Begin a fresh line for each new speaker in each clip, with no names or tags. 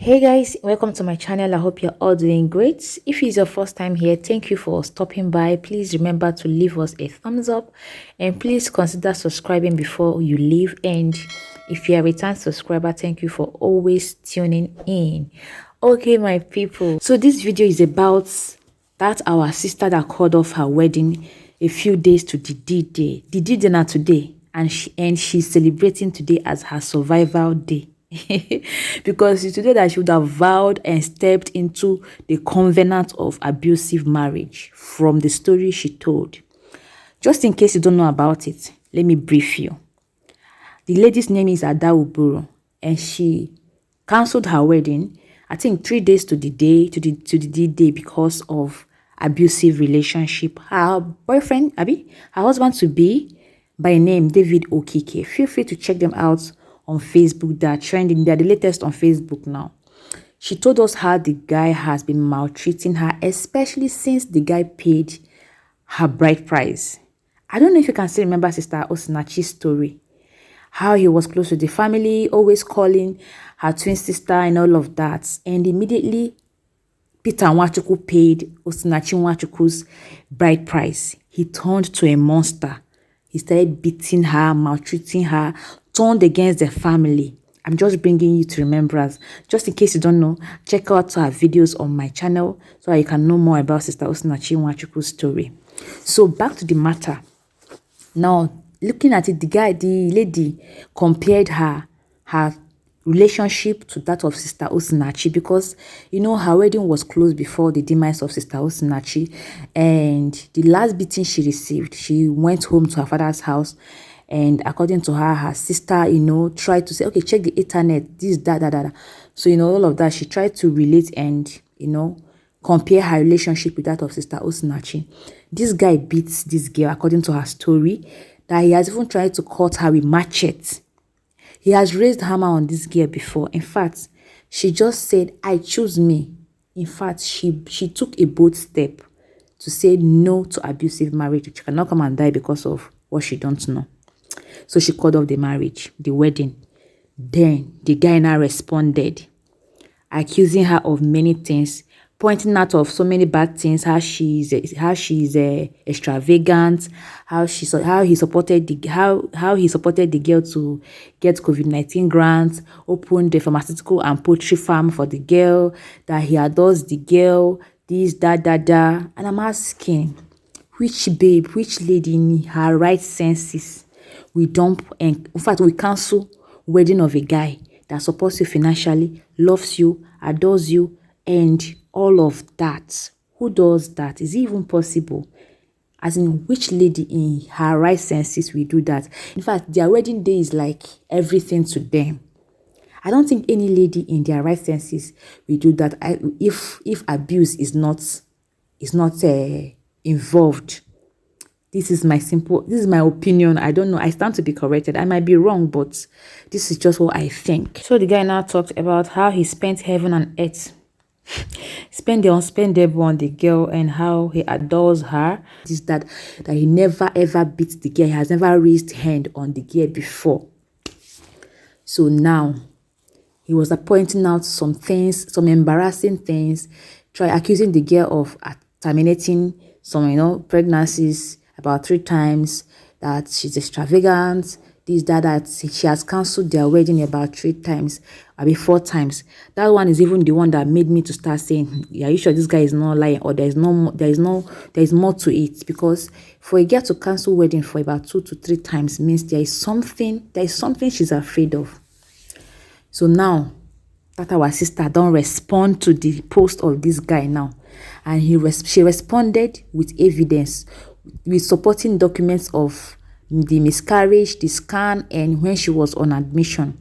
Hey guys, welcome to my channel. I hope you're all doing great. If it's your first time here, thank you for stopping by. Please remember to leave us a thumbs up and please consider subscribing before you leave. And if you're a return subscriber, thank you for always tuning in. Okay, my people, so this video is about that our sister that called off her wedding a few days to the D-Day. The D-Day now today, and she's celebrating today as her survival day. Because it's today that she would have vowed and stepped into the covenant of abusive marriage from the story she told. Just in case you don't know about it, let me brief you. The lady's name is Ada Uburu, and she cancelled her wedding, I think 3 days to the day, to the D-Day, because of abusive relationship. Her boyfriend, her husband to be, by name David Okike. Feel free to check them out on Facebook. They're trending. They're the latest on Facebook now. She told us how the guy has been maltreating her, especially since the guy paid her bride price. I don't know if you can still remember Sister Osinachi's story. How he was close to the family, always calling her twin sister and all of that. And immediately, Peter Nwachukwu paid Osinachi Nwachukwu's bride price. He turned to a monster. He started beating her, maltreating her, turned against the family. I'm just bringing you to remembrance. Just in case you don't know, check out her videos on my channel so that you can know more about Sister Osinachi Nwachukwu's story. So back to the matter. Now, looking at it, the lady compared her relationship to that of Sister Osinachi, because you know her wedding was closed before the demise of Sister Osinachi, and the last beating she received, she went home to her father's house, and according to her, her sister, tried to say, okay, check the internet, this, that. So, all of that, she tried to relate and, compare her relationship with that of Sister Osinachi. This guy beats this girl, according to her story, that he has even tried to cut her with machete. He has raised hammer on this girl before. In fact, she just said, I choose me. In fact, she took a bold step to say no to abusive marriage. She cannot come and die because of what she don't know. So she called off the marriage, the wedding. Then the guy now responded, accusing her of many things, pointing out of so many bad things, how she's extravagant, how he supported the girl to get COVID-19 grants, opened the pharmaceutical and poultry farm for the girl, that he adores the girl, this, that. And I'm asking, which babe, which lady in her right senses we dump, and in fact we cancel wedding of a guy that's supposed to financially, loves you, adores you, and all of that? Who does that? Is it even possible? As in, which lady in her right senses will do that? In fact, their wedding day is like everything to them. I don't think any lady in their right senses will do that if abuse is not involved. This is my opinion. I don't know. I stand to be corrected. I might be wrong, but this is just what I think. So the guy now talked about how he spent heaven and earth. Spend the unspendable on the girl, and how he adores her. This that he never ever beat the girl. He has never raised hand on the girl before. So now he was pointing out some things, some embarrassing things, accusing the girl of terminating some pregnancies about 3 times, that she's extravagant, this, that she has cancelled their wedding about 3 times, maybe 4 times. That one is even the one that made me to start saying, are you sure this guy is not lying, or there is more to it? Because for a girl to cancel wedding for about 2 to 3 times means there is something she's afraid of. So now that our sister don't respond to the post of this guy now, and she responded with evidence, with supporting documents of the miscarriage, the scan, and when she was on admission.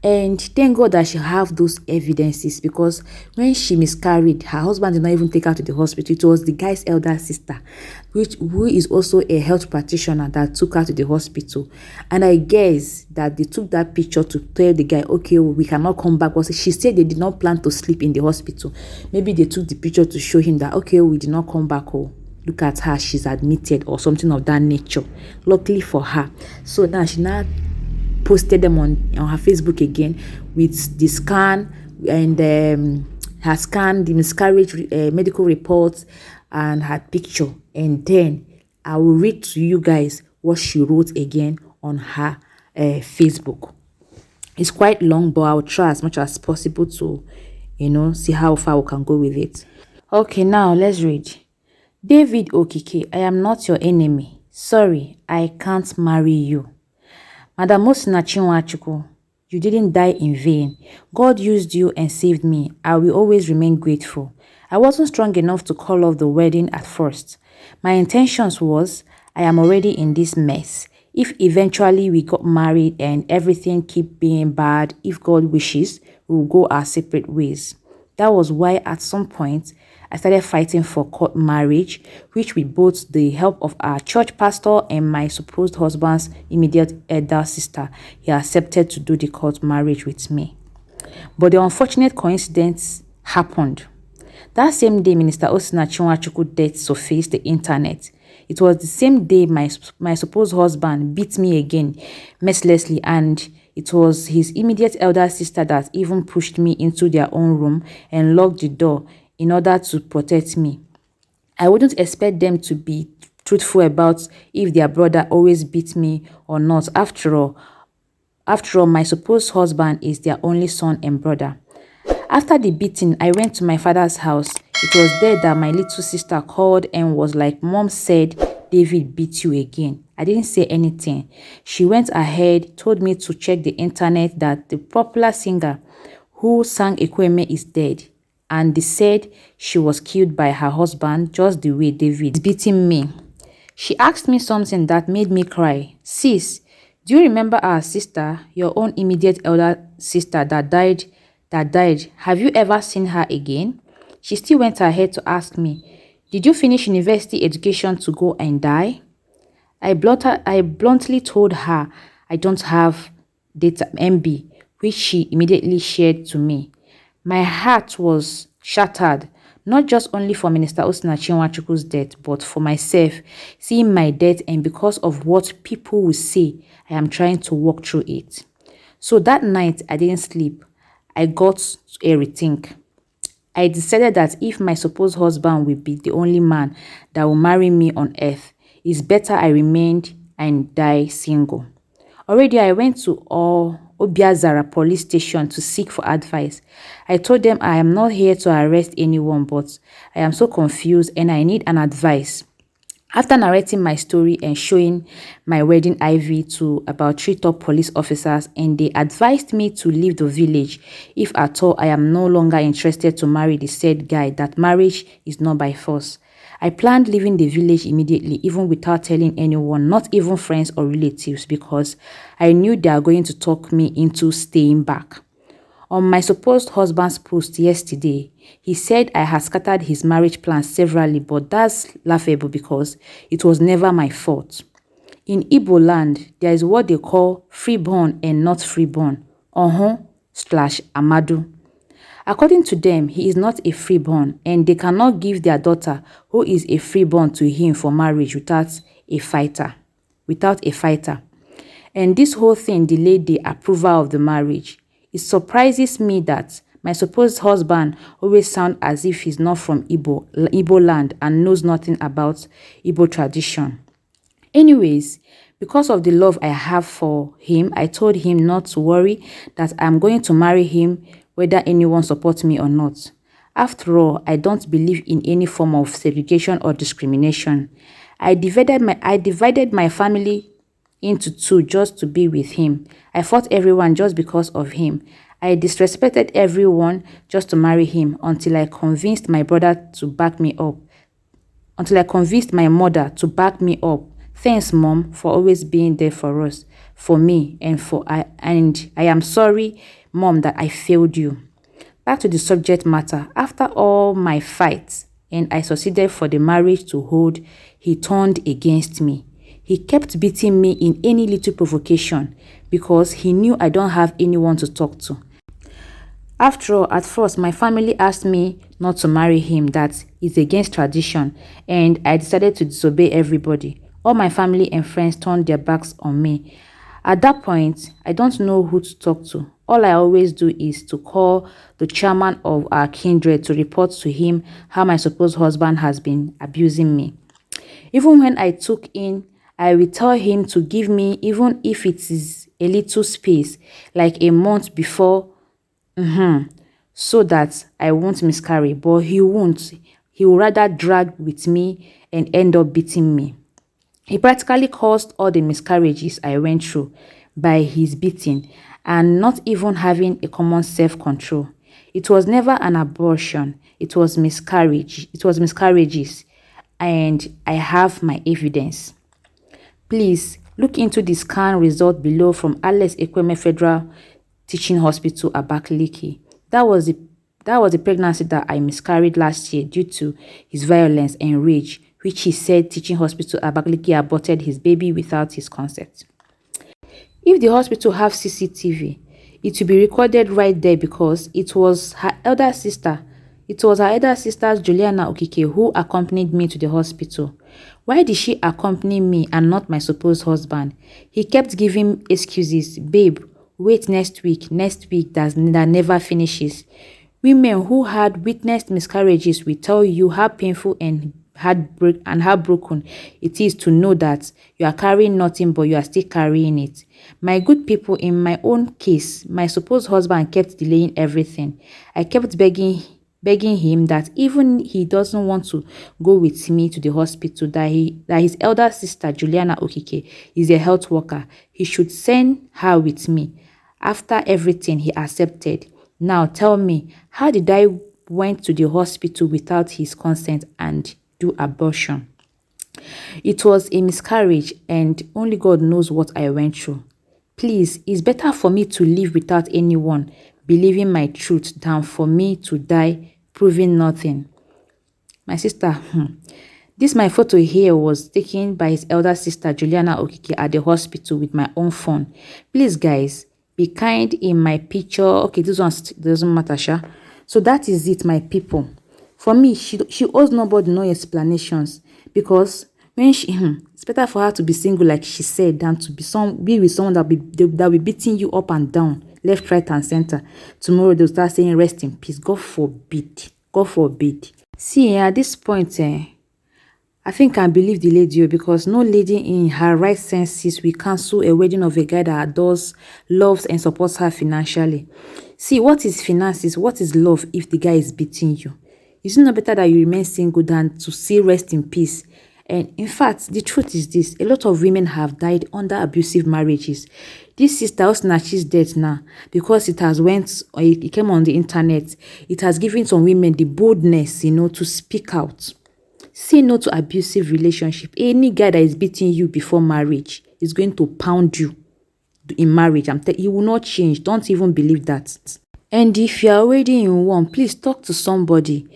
And thank God that she have those evidences, because when she miscarried, her husband did not even take her to the hospital. It was the guy's elder sister, who is also a health practitioner, that took her to the hospital. And I guess that they took that picture to tell the guy, okay, we cannot come back. Because she said they did not plan to sleep in the hospital. Maybe they took the picture to show him that, okay, we did not come back. Oh, look at her, she's admitted, or something of that nature. Luckily for her. So now she posted them on her Facebook again with the scan, and her scan, the miscarriage medical reports, and her picture. And then I will read to you guys what she wrote again on her Facebook. It's quite long, but I'll try as much as possible to, see how far we can go with it. Okay, now let's read. David Okike, I am not your enemy. Sorry, I can't marry you. Madam Osinachi Nwachukwu, you didn't die in vain. God used you and saved me. I will always remain grateful. I wasn't strong enough to call off the wedding at first. My intentions was, I am already in this mess. If eventually we got married and everything keep being bad, if God wishes, we will go our separate ways. That was why at some point, I started fighting for court marriage, which with both the help of our church pastor and my supposed husband's immediate elder sister, he accepted to do the court marriage with me. But the unfortunate coincidence happened. That same day, Minister Osinachi Nwachukwu death surfaced the internet. It was the same day my supposed husband beat me again, mercilessly, and it was his immediate elder sister that even pushed me into their own room and locked the door in order to protect me. I wouldn't expect them to be truthful about if their brother always beat me or not. After all, my supposed husband is their only son and brother. After the beating, I went to my father's house. It was there that my little sister called and was like, Mom said David beat you again. I didn't say anything. She went ahead, told me to check the internet that the popular singer who sang Ekweme is dead. And they said she was killed by her husband just the way David is beating me. She asked me something that made me cry. Sis, do you remember our sister, your own immediate elder sister that died? Have you ever seen her again? She still went ahead to ask me, did you finish university education to go and die? I bluntly told her I don't have data MB, which she immediately shared to me. My heart was shattered, not just only for Minister Osinachi Nwachukwu's death, but for myself, seeing my death, and because of what people will say, I am trying to walk through it. So that night, I didn't sleep. I got a rethink. I decided that if my supposed husband will be the only man that will marry me on earth, it's better I remained and die single. Already, I went to Obiazara police station to seek for advice. I told them I am not here to arrest anyone, but I am so confused and I need an advice. After narrating my story and showing my wedding ivy to about 3 top police officers, and they advised me to leave the village if at all I am no longer interested to marry the said guy, that marriage is not by force. I planned leaving the village immediately, even without telling anyone, not even friends or relatives, because I knew they are going to talk me into staying back. On my supposed husband's post yesterday, he said I had scattered his marriage plans severally, but that's laughable because it was never my fault. In Igbo land, there is what they call freeborn and not freeborn, /Amadu. According to them, he is not a freeborn, and they cannot give their daughter, who is a freeborn, to him for marriage without a fighter. And this whole thing delayed the approval of the marriage. It surprises me that my supposed husband always sounds as if he's not from Igbo land and knows nothing about Igbo tradition. Anyways, because of the love I have for him, I told him not to worry, that I'm going to marry him whether anyone supports me or not. After all, I don't believe in any form of segregation or discrimination. I divided my family into 2 just to be with him. I fought everyone just because of him. I disrespected everyone just to marry him until I convinced my brother to back me up. Until I convinced my mother to back me up. Thanks, Mom, for always being there for us, for me, and I am sorry, Mom, that I failed you. Back to the subject matter. After all my fights, and I succeeded for the marriage to hold, he turned against me. He kept beating me in any little provocation because he knew I don't have anyone to talk to. After all, at first, my family asked me not to marry him, that is against tradition, and I decided to disobey everybody. All my family and friends turned their backs on me. At that point, I don't know who to talk to. All I always do is to call the chairman of our kindred to report to him how my supposed husband has been abusing me. Even when I took in, I will tell him to give me, even if it is a little space, like a month before, so that I won't miscarry. But he won't. He will rather drag with me and end up beating me. He practically caused all the miscarriages I went through by his beating and not even having a common self-control. It was never an abortion. It was miscarriage. It was miscarriages. And I have my evidence. Please look into the scan result below from Alex Ekweme Federal Teaching Hospital, Abakaliki. That was the pregnancy that I miscarried last year due to his violence and rage, which he said Teaching Hospital Abakaliki aborted his baby without his consent. If the hospital have CCTV, it will be recorded right there because it was her elder sister. It was her elder sister, Juliana Okike, who accompanied me to the hospital. Why did she accompany me and not my supposed husband? He kept giving excuses. Babe, wait next week that never finishes. Women who had witnessed miscarriages will tell you how painful and heartbroken it is to know that you are carrying nothing but you are still carrying it. My good people, in my own case, my supposed husband kept delaying everything. I kept begging him that even he doesn't want to go with me to the hospital, that his elder sister Juliana Okike is a health worker. He should send her with me. After everything, he accepted. Now tell me, how did I went to the hospital without his consent and do abortion? It was a miscarriage and only God knows what I went through. Please, it's better for me to live without anyone believing my truth than for me to die proving nothing. My sister, this my photo here was taken by his elder sister Juliana Okike at the hospital with my own phone. Please guys, be kind in my picture. Okay, this one doesn't matter, sha. So that is it, my people. For me, she owes nobody no explanations because when it's better for her to be single, like she said, than to be with someone that will be beating you up and down, left, right, and center. Tomorrow they'll start saying rest in peace. God forbid. God forbid. See, at this point, I think I believe the lady because no lady in her right senses will cancel a wedding of a guy that adores, loves, and supports her financially. See, what is finances? What is love if the guy is beating you? Is it not better that you remain single than to say rest in peace? And in fact, the truth is this: a lot of women have died under abusive marriages. This sister Osinachi's death now, because it came on the internet, it has given some women the boldness, to speak out. Say no to abusive relationship. Any guy that is beating you before marriage is going to pound you in marriage. He will not change. Don't even believe that. And if you are already in one, please talk to somebody.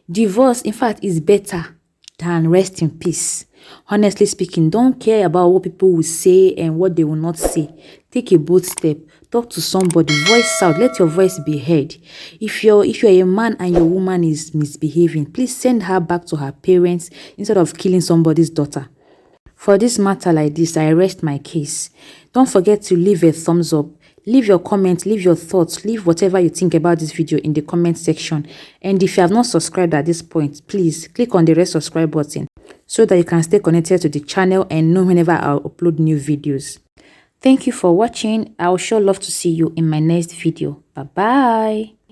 Divorce, in fact, is better than rest in peace. Honestly speaking, don't care about what people will say and what they will not say. Take a bold step. Talk to somebody. Voice out. Let your voice be heard. If you're a man and your woman is misbehaving, please send her back to her parents instead of killing somebody's daughter. For this matter like this, I rest my case. Don't forget to leave a thumbs up. Leave your comments, leave your thoughts, leave whatever you think about this video in the comment section. And if you have not subscribed at this point, please click on the red subscribe button so that you can stay connected to the channel and know whenever I'll upload new videos. Thank you for watching. I will sure love to see you in my next video. Bye bye.